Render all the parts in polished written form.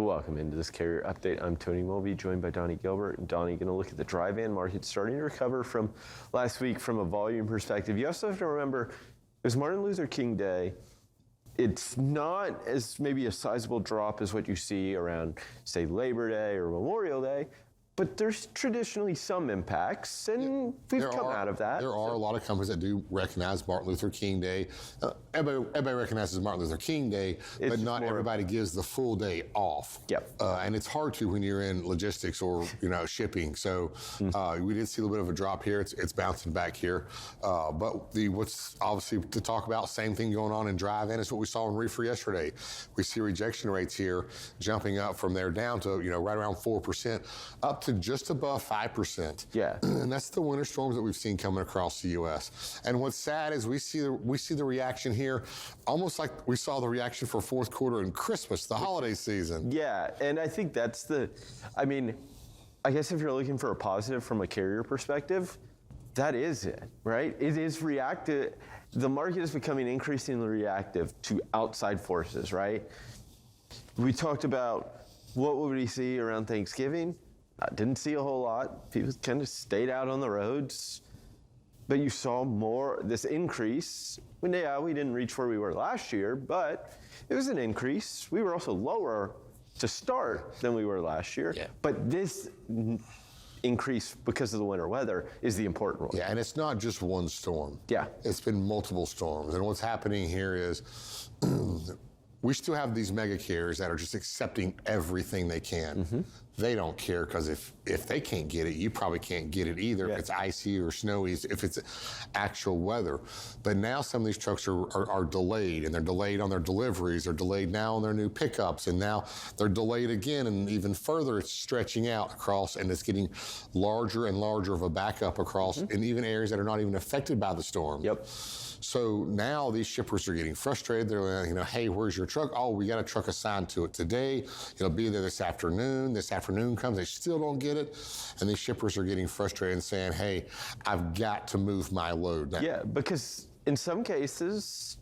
Welcome into this carrier update. I'm Tony Mulvey, joined by Donny Gilbert. And Donny, going to look at the dry van market starting to recover from last week from a volume perspective. You also have to remember, it was Martin Luther King Day. It's not as maybe a sizable drop as what you see around, say, Labor Day or Memorial Day, but there's traditionally some impacts, and we've come out of that. There are a lot of companies that do recognize Martin Luther King Day. Everybody recognizes Martin Luther King Day, but not everybody gives the full day off. Yep. And it's hard to when you're in logistics or shipping. So we did see a little bit of a drop here. It's bouncing back here. But what's obviously to talk about, same thing going on in dry van is what we saw in reefer yesterday. We see rejection rates here jumping up from there down to right around 4%, up to just above 5%. Yeah. And that's the winter storms that we've seen coming across the U.S. And what's sad is we see the reaction here, almost like we saw the reaction for fourth quarter and Christmas, the holiday season. Yeah, and I think that's I guess if you're looking for a positive from a carrier perspective, that is it, right? It is reactive. The market is becoming increasingly reactive to outside forces, right? We talked about what would we see around Thanksgiving. I didn't see a whole lot. People kind of stayed out on the roads. But you saw this increase. We didn't reach where we were last year, but it was an increase. We were also lower to start than we were last year. Yeah. But this increase because of the winter weather is the important one. Yeah, and it's not just one storm. Yeah. It's been multiple storms. And what's happening here is we still have these mega carriers that are just accepting everything they can. Mm-hmm. They don't care because if they can't get it, you probably can't get it either. Yeah. If it's icy or snowy, if it's actual weather. But now some of these trucks are delayed, and they're delayed on their deliveries. They're delayed now on their new pickups, and now they're delayed again, and even further it's stretching out across, and it's getting larger and larger of a backup across in even areas that are not even affected by the storm. Yep. So now these shippers are getting frustrated. They're like, hey, where's your truck? Oh, we got a truck assigned to it today. It'll be there this afternoon. This afternoon comes, they still don't get it. And these shippers are getting frustrated and saying, hey, I've got to move my load now. Yeah, because in some cases,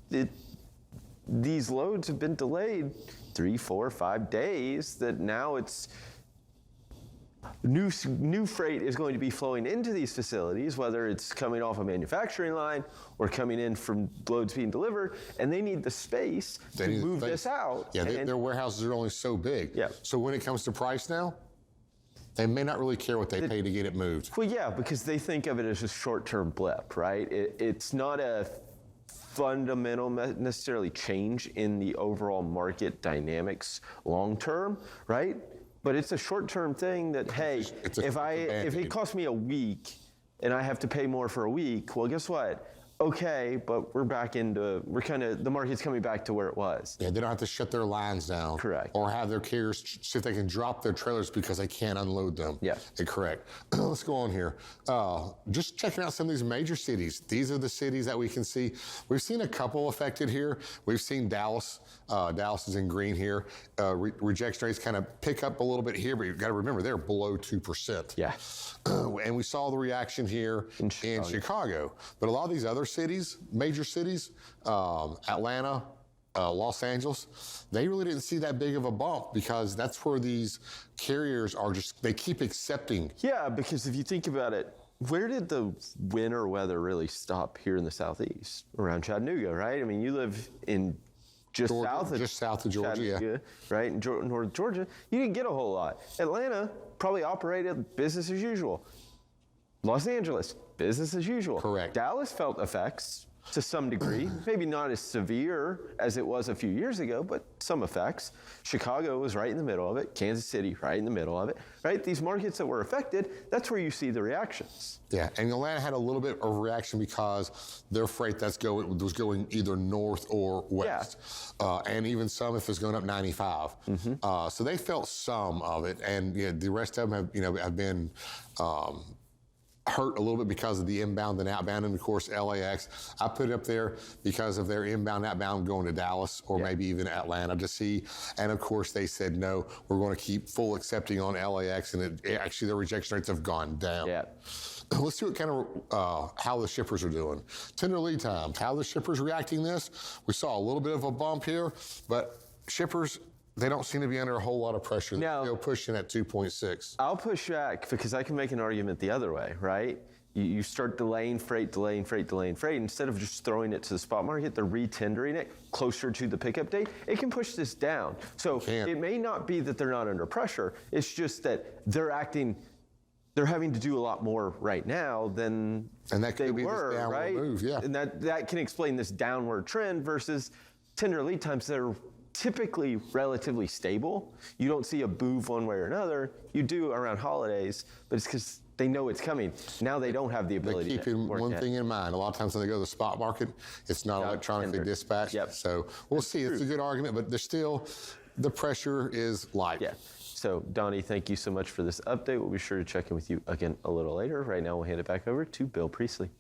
these loads have been delayed 3, 4, 5 days, that now it's new freight is going to be flowing into these facilities, whether it's coming off a manufacturing line or coming in from loads being delivered, and they need the space to move this out. Yeah, their warehouses are only so big. Yeah. So when it comes to price now, they may not really care what they pay to get it moved. Well, yeah, because they think of it as a short-term blip, right? It's not a fundamental necessarily change in the overall market dynamics long-term, right? But it's a short-term thing that, hey, if it costs me a week and I have to pay more for a week, well, guess what? Okay, but the market's coming back to where it was. Yeah, they don't have to shut their lines down. Correct. Or have their carriers see if they can drop their trailers because they can't unload them. Yeah. Correct. Let's go on here. Just checking out some of these major cities. These are the cities that we can see. We've seen a couple affected here. We've seen Dallas. Dallas is in green here. Rejection rates kind of pick up a little bit here, but you've got to remember they're below 2%. Yeah. And we saw the reaction here in Chicago. But a lot of these other cities, major cities, Atlanta, Los Angeles, they really didn't see that big of a bump because that's where these carriers are they keep accepting. Yeah, because if you think about it, where did the winter weather really stop here in the Southeast? Around Chattanooga, right? I mean, you live in just south of Georgia, yeah. Right, in North Georgia. You didn't get a whole lot. Atlanta probably operated business as usual. Los Angeles, business as usual. Correct. Dallas felt effects to some degree, maybe not as severe as it was a few years ago, but some effects. Chicago was right in the middle of it. Kansas City, right in the middle of it. Right? These markets that were affected, that's where you see the reactions. Yeah, and Atlanta had a little bit of reaction because their freight was going either north or west. Yeah. And even some if it's going up 95. Mm-hmm. So they felt some of it, and the rest of them have been hurt a little bit because of the inbound and outbound, and of course LAX. I put it up there because of their inbound, outbound going to Dallas or maybe even Atlanta to see. And of course they said no, we're going to keep full accepting on LAX, and actually their rejection rates have gone down. Yeah. Let's see what kind of how the shippers are doing. Tender lead times, how the shippers reacting this. We saw a little bit of a bump here, but shippers They don't seem to be under a whole lot of pressure. They're No. still pushing at 2.6. I'll push back because I can make an argument the other way, right? You start delaying freight. Instead of just throwing it to the spot market, they're re-tendering it closer to the pickup date. It can push this down. So it may not be that they're not under pressure. It's just that they're having to do a lot more right now than And that could they be this were, downward right? move, yeah. And that can explain this downward trend versus tender lead times that are typically relatively stable. You don't see a move one way or another. You do around holidays, but it's because they know it's coming. Now they don't have the ability They to keep work one ahead. thing in mind. A lot of times when they go to the spot market, it's not electronically tendered. dispatched. Yep. So we'll see. It's a good argument, but there's still, the pressure is light. Yeah. So, Donnie, thank you so much for this update. We'll be sure to check in with you again a little later. Right now, we'll hand it back over to Bill Priestley.